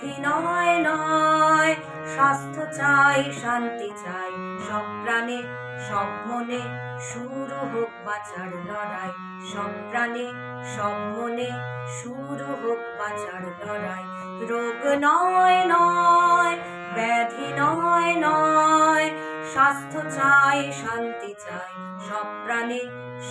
ব্যাধি নয় নয়, স্বাস্থ্য চাই শান্তি চাই, সব প্রাণে সব মনে শুরু হোক বাঁচার লড়াই। সব প্রাণে সব মনে শুরু হোক বাঁচার লড়াই। রোগ নয় নয়, ব্যাধি নয় নয়, স্বাস্থ্য চাই শান্তি চাই, সব প্রাণে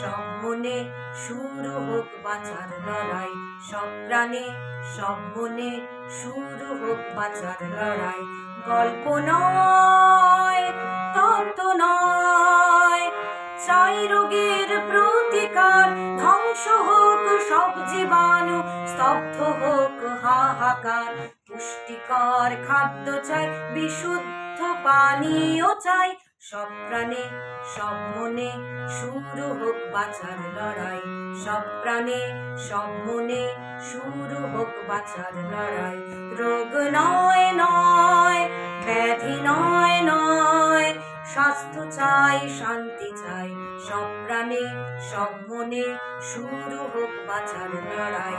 সব মনে শুরু হোক বাঁচার লড়াই। সব প্রাণে সব মনে শুরু হোক বাঁচার লড়াই। গল্প নয়, তত্ত্ব নয়, চাই রোগের প্রতিকার। ধ্বংস হোক সব জীবাণু, স্তব্ধ হোক হাহাকার। পুষ্টিকর খাদ্য চাই, বিশুদ্ধ পানীয় চাই, সব প্রাণে সব মনে শুরু হোক বাঁচার লড়াই। সব প্রাণে সব মনে শুরু হোক বাঁচার লড়াই। রোগ নয় নয়, ব্যাধি নয় নয়, স্বাস্থ্য চাই শান্তি চাই, সব প্রাণে সব মনে শুরু হোক বাঁচার লড়াই।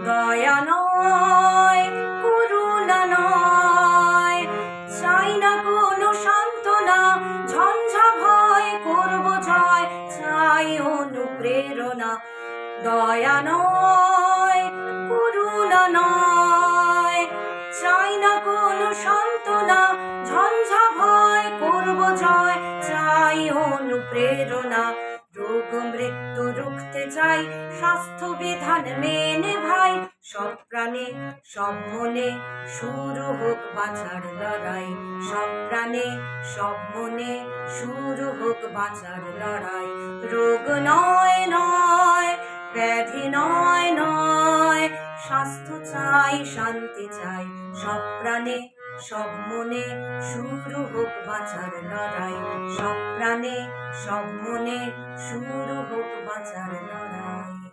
দয়া নয়, করুণা নয়, চাই না কোনো সান্ত্বনা। ঝঞ্ঝা ভয় করব জয়, চাই অনুপ্রেরণা। দয়া নয়, করুণা নয়, চাই না কোনো সান্ত্বনা। ঝঞ্ঝা ভয় করব জয়, চাই অনুপ্রেরণা। রোগ মৃত্যু রুখতে চাই, স্বাস্থ্য বিধান মেনে ভাই। সব প্রাণে সব মনে শুরু হোক বাঁচার লড়াই। সব প্রাণে সব মনে শুরু হোক বাঁচার লড়াই। রোগ নয় নয়, ব্যাধি নয় নয়, স্বাস্থ্য চাই শান্তি চাই, সব প্রাণে সব মনে শুরু হোক বাঁচার লড়াই। সব প্রাণে সব মনে শুরু হোক বাঁচার লড়াই।